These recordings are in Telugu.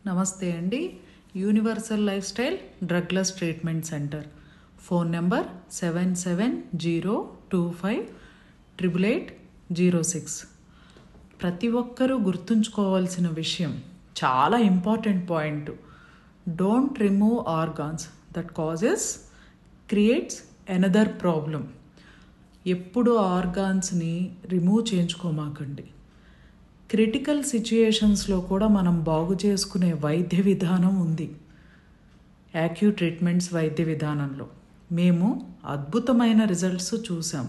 నమస్తే అండి. Universal life style drugless treatment centre. Phone number 7702588806. ప్రతి ఒక్కరూ గుర్తుంచుకోవాల్సిన విషయం, చాలా important point. Don't remove organs that creates another problem. ఎప్పుడు ఆర్గాన్స్ని రిమూవ్ చేయించుకోమాకండి. క్రిటికల్ సిచ్యుయేషన్స్లో కూడా మనం బాగు చేసుకునే వైద్య విధానం ఉంది. యాక్యూట్ ట్రీట్మెంట్స్ వైద్య విధానంలో మేము అద్భుతమైన రిజల్ట్స్ చూసాం.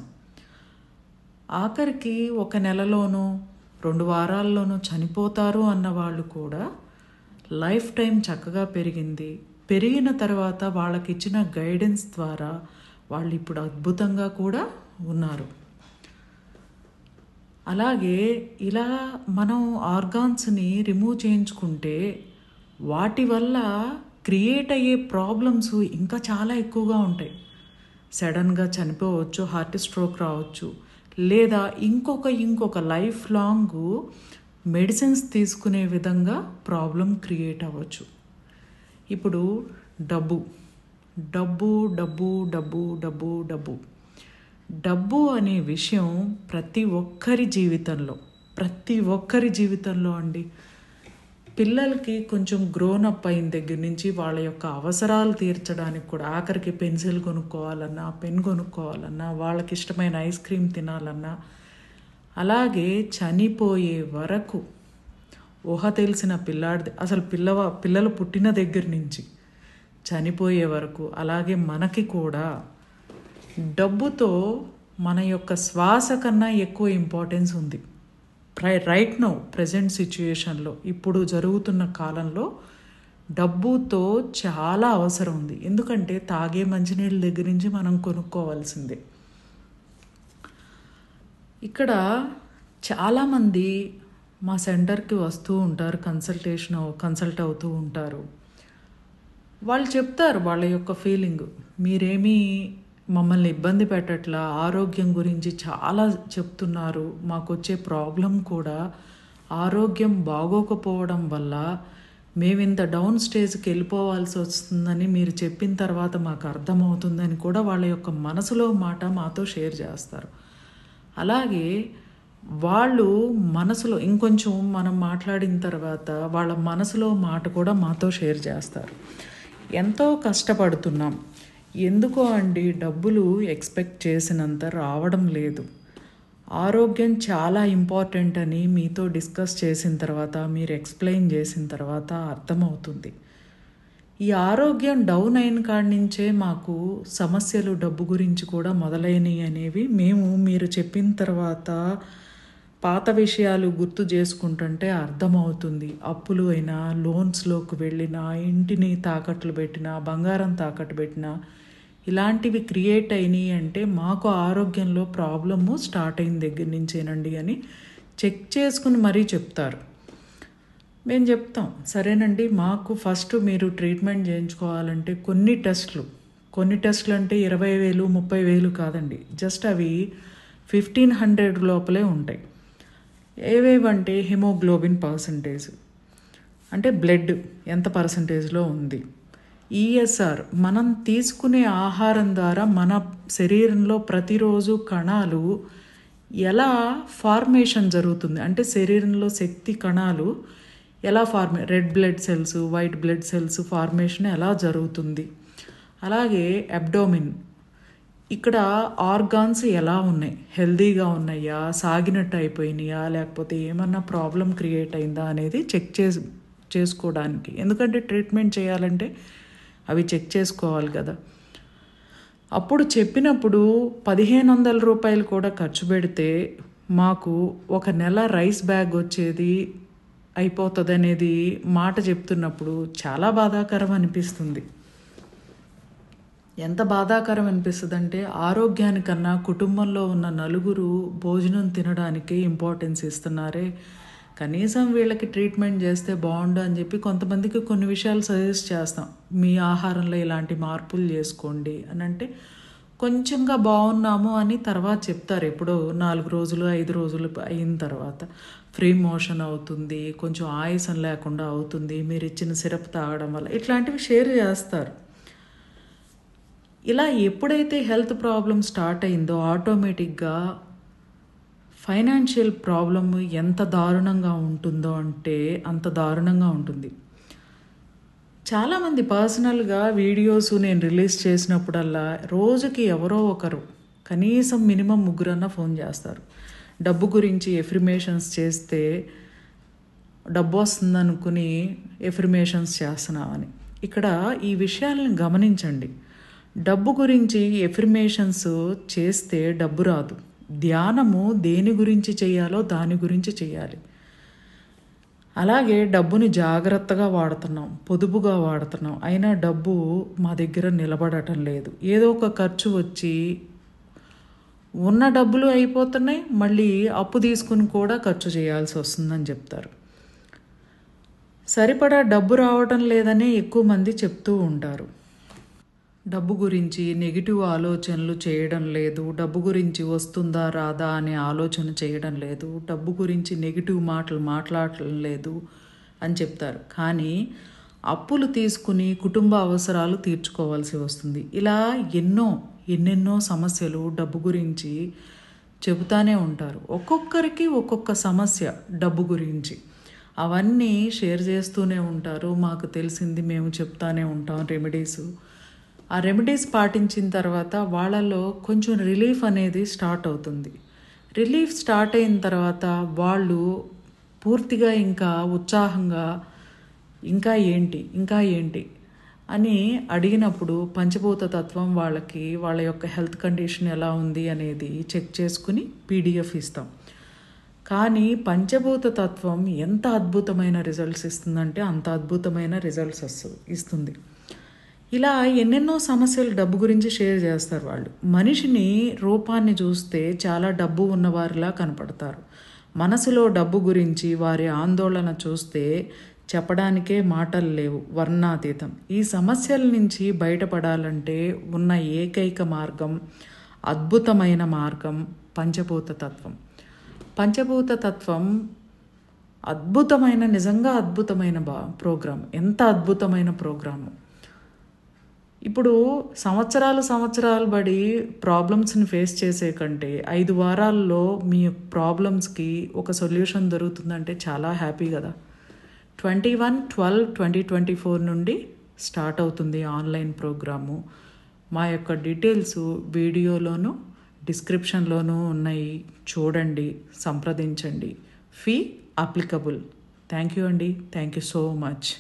ఆఖరికి 1 నెలలోనూ 2 వారాల్లోనూ చనిపోతారు అన్న వాళ్ళు కూడా లైఫ్ టైం చక్కగా పెరిగిన తర్వాత వాళ్ళకి ఇచ్చిన గైడెన్స్ ద్వారా వాళ్ళు ఇప్పుడు అద్భుతంగా కూడా ఉన్నారు. అలాగే ఇలా మనం ఆర్గాన్స్ని రిమూవ్ చేయించుకుంటే వాటి వల్ల క్రియేట్ అయ్యే ప్రాబ్లమ్స్ ఇంకా చాలా ఎక్కువగా ఉంటాయి. సడన్గా చనిపోవచ్చు, హార్ట్ స్ట్రోక్ రావచ్చు, లేదా ఇంకొక లైఫ్ లాంగ్ మెడిసిన్స్ తీసుకునే విధంగా ప్రాబ్లం క్రియేట్ అవ్వచ్చు. ఇప్పుడు డబ్బు డబ్బు డబ్బు డబ్బు డబ్బు డబ్బు డబ్బు అనే విషయం ప్రతి ఒక్కరి జీవితంలో అండి. పిల్లలకి కొంచెం గ్రోన్ అప్ అయిన దగ్గర నుంచి వాళ్ళ యొక్క అవసరాలు తీర్చడానికి కూడా, ఆఖరికి పెన్సిల్ కొనుక్కోవాలన్నా, పెన్ కొనుక్కోవాలన్నా, వాళ్ళకి ఇష్టమైన ఐస్ క్రీమ్ తినాలన్నా, అలాగే చనిపోయే వరకు ఊహ తెలిసిన అసలు పిల్లలు పుట్టిన దగ్గర నుంచి చనిపోయే వరకు, అలాగే మనకి కూడా డబ్బుతో మన యొక్క శ్వాస కన్నా ఎక్కువ ఇంపార్టెన్స్ ఉంది. రైట్ నౌ ప్రజెంట్ సిచ్యుయేషన్లో, ఇప్పుడు జరుగుతున్న కాలంలో డబ్బుతో చాలా అవసరం ఉంది. ఎందుకంటే తాగే మంచినీళ్ళ దగ్గర నుంచి మనం కొనుక్కోవాల్సిందే. ఇక్కడ చాలామంది మా సెంటర్కి వస్తూ ఉంటారు, కన్సల్ట్ అవుతూ ఉంటారు. వాళ్ళు చెప్తారు వాళ్ళ యొక్క ఫీలింగ్, మీరేమీ మమ్మల్ని ఇబ్బంది పెట్టట్లా, ఆరోగ్యం గురించి చాలా చెప్తున్నారు, మాకు వచ్చే ప్రాబ్లం కూడా ఆరోగ్యం బాగోకపోవడం వల్ల మేము ఇంత డౌన్ స్టేజ్కి వెళ్ళిపోవాల్సి వస్తుందని మీరు చెప్పిన తర్వాత మాకు అర్థమవుతుందని కూడా వాళ్ళ యొక్క మనసులో మాట మాతో షేర్ చేస్తారు. అలాగే వాళ్ళు మనసులో ఇంకొంచెం మనం మాట్లాడిన తర్వాత వాళ్ళ మనసులో మాట కూడా మాతో షేర్ చేస్తారు. ఎంతో కష్టపడుతున్నాం, ఎందుకో అండి డబ్బులు ఎక్స్పెక్ట్ చేసినంత రావడం లేదు. ఆరోగ్యం చాలా ఇంపార్టెంట్ అని మీతో డిస్కస్ చేసిన తర్వాత, మీరు ఎక్స్ప్లెయిన్ చేసిన తర్వాత అర్థమవుతుంది. ఈ ఆరోగ్యం డౌన్ అయిన కాడి నుంచే మాకు సమస్యలు డబ్బు గురించి కూడా మొదలైనవి అనేవి మీరు చెప్పిన తర్వాత పాత విషయాలు గుర్తు చేసుకుంటుంటే అర్థమవుతుంది. అప్పులు అయినా, లోన్స్లోకి వెళ్ళినా, ఇంటిని తాకట్లు పెట్టినా, బంగారం తాకట్టు పెట్టినా, ఇలాంటివి క్రియేట్ అయినాయి అంటే మాకు ఆరోగ్యంలో ప్రాబ్లము స్టార్ట్ అయిన దగ్గర నుంచేనండి అని చెక్ చేసుకుని మరీ చెప్తారు. మేము చెప్తాం, సరేనండి, మాకు ఫస్ట్ మీరు ట్రీట్మెంట్ చేయించుకోవాలంటే కొన్ని టెస్టులు అంటే 20,000 30,000 కాదండి, జస్ట్ అవి 1,500 లోపలే ఉంటాయి. ఏవేవంటే హిమోగ్లోబిన్ పర్సంటేజ్, అంటే బ్లడ్ ఎంత పర్సంటేజ్లో ఉంది, ఈఎస్ఆర్ మనం తీసుకునే ఆహారం ద్వారా మన శరీరంలో ప్రతిరోజు కణాలు ఎలా ఫార్మేషన్ జరుగుతుంది, అంటే శరీరంలో శక్తి కణాలు ఎలా red blood cells, white blood cells formation ఎలా జరుగుతుంది. అలాగే అబ్డోమిన్, ఇక్కడ ఆర్గాన్స్ ఎలా ఉన్నాయి, హెల్దీగా ఉన్నాయా, సాగినట్టు అయిపోయినాయా, లేకపోతే ఏమన్నా ప్రాబ్లం క్రియేట్ అయిందా అనేది చెక్ చేసుకోవడానికి. ఎందుకంటే ట్రీట్మెంట్ చేయాలంటే అవి చెక్ చేసుకోవాలి కదా. అప్పుడు చెప్పినప్పుడు 1,500 రూపాయలు కూడా ఖర్చు పెడితే మాకు 1 నెల రైస్ బ్యాగ్ వచ్చేది అయిపోతుంది అనేది మాట చెప్తున్నప్పుడు చాలా బాధాకరం అనిపిస్తుంది. ఎంత బాధాకరం అనిపిస్తుంది అంటే, ఆరోగ్యానికన్నా కుటుంబంలో ఉన్న నలుగురు భోజనం తినడానికి ఇంపార్టెన్స్ ఇస్తున్నారే, కనీసం వీళ్ళకి ట్రీట్మెంట్ చేస్తే బాగుండు అని చెప్పి కొంతమందికి కొన్ని విషయాలు సజెస్ట్ చేస్తాం. మీ ఆహారంలో ఇలాంటి మార్పులు చేసుకోండి అని అంటే కొంచెంగా బాగున్నాము అని తర్వాత చెప్తారు. ఎప్పుడో 4 రోజులు 5 రోజులు అయిన తర్వాత ఫ్రీ మోషన్ అవుతుంది, కొంచెం ఆయాసం లేకుండా అవుతుంది, మీరు ఇచ్చిన సిరప్ తాగడం వల్ల, ఇట్లాంటివి షేర్ చేస్తారు. ఇలా ఎప్పుడైతే హెల్త్ ప్రాబ్లమ్ స్టార్ట్ అయిందో ఆటోమేటిక్గా ఫైనాన్షియల్ ప్రాబ్లమ్ ఎంత దారుణంగా ఉంటుందో అంటే అంత దారుణంగా ఉంటుంది. చాలామంది పర్సనల్గా వీడియోస్ నేను రిలీజ్ చేసినప్పుడల్లా రోజుకి ఎవరో ఒకరు, కనీసం మినిమం ముగ్గురన్నా ఫోన్ చేస్తారు. డబ్బు గురించి ఎఫర్మేషన్స్ చేస్తే డబ్బు వస్తుందనుకుని ఎఫర్మేషన్స్ చేస్తున్నామని. ఇక్కడ ఈ విషయాలను గమనించండి. డబ్బు గురించి ఎఫర్మేషన్స్ చేస్తే డబ్బు రాదు. ధ్యానము దేని గురించి చేయాలో దాని గురించి చేయాలి. అలాగే డబ్బుని జాగ్రత్తగా వాడుతున్నాం, పొదుపుగా వాడుతున్నాం, అయినా డబ్బు మా దగ్గర నిలబడటం లేదు. ఏదో ఒక ఖర్చు వచ్చి ఉన్న డబ్బులు అయిపోతున్నాయి, మళ్ళీ అప్పు తీసుకుని కూడా ఖర్చు చేయాల్సి వస్తుందని చెప్తారు. సరిపడా డబ్బు రావటం లేదని ఎక్కువ మంది చెప్తూ ఉంటారు. డబ్బు గురించి నెగిటివ్ ఆలోచనలు చేయడం లేదు, డబ్బు గురించి వస్తుందా రాదా అనే ఆలోచన చేయడం లేదు, డబ్బు గురించి నెగిటివ్ మాటలు మాట్లాడటం లేదు అని చెప్తారు. కానీ అప్పులు తీసుకుని కుటుంబ అవసరాలు తీర్చుకోవాల్సి వస్తుంది. ఇలా ఎన్నెన్నో సమస్యలు డబ్బు గురించి చెబుతానే ఉంటారు. ఒక్కొక్కరికి ఒక్కొక్క సమస్య డబ్బు గురించి, అవన్నీ షేర్ చేస్తూనే ఉంటారు. మాకు తెలిసింది మేము చెప్తానే ఉంటాం రెమెడీస్. ఆ రెమెడీస్ పాటించిన తర్వాత వాళ్ళలో కొంచెం రిలీఫ్ అనేది స్టార్ట్ అవుతుంది. రిలీఫ్ స్టార్ట్ అయిన తర్వాత వాళ్ళు పూర్తిగా ఇంకా ఉత్సాహంగా ఇంకా ఏంటి అని అడిగినప్పుడు పంచభూత తత్వం వాళ్ళకి వాళ్ళ యొక్క హెల్త్ కండిషన్ ఎలా ఉంది అనేది చెక్ చేసుకుని పీడిఎఫ్ ఇస్తాం. కానీ పంచభూత తత్వం ఎంత అద్భుతమైన రిజల్ట్స్ ఇస్తుందంటే అంత అద్భుతమైన రిజల్ట్స్ ఇస్తుంది. ఇలా ఎన్నెన్నో సమస్యలు డబ్బు గురించి షేర్ చేస్తారు వాళ్ళు. మనిషిని రూపాన్ని చూస్తే చాలా డబ్బు ఉన్నవారిలా కనపడతారు. మనసులో డబ్బు గురించి వారి ఆందోళన చూస్తే చెప్పడానికే మాటలు లేవు, వర్ణాతీతం. ఈ సమస్యల నుంచి బయటపడాలంటే ఉన్న ఏకైక మార్గం, అద్భుతమైన మార్గం పంచభూత తత్వం. పంచభూత తత్వం నిజంగా అద్భుతమైన ప్రోగ్రాం. ఎంత అద్భుతమైన ప్రోగ్రాము! ఇప్పుడు సంవత్సరాలు బడి ప్రాబ్లమ్స్ని ఫేస్ చేసే కంటే 5 వారాల్లో మీ ప్రాబ్లమ్స్కి ఒక సొల్యూషన్ దొరుకుతుందంటే చాలా హ్యాపీ కదా. 21/12/2024 నుండి స్టార్ట్ అవుతుంది ఆన్లైన్ ప్రోగ్రాము. మా యొక్క డీటెయిల్స్ వీడియోలోను డిస్క్రిప్షన్లోనూ ఉన్నాయి, చూడండి, సంప్రదించండి. Fee applicable. థ్యాంక్ యూ అండి. Thank you so much.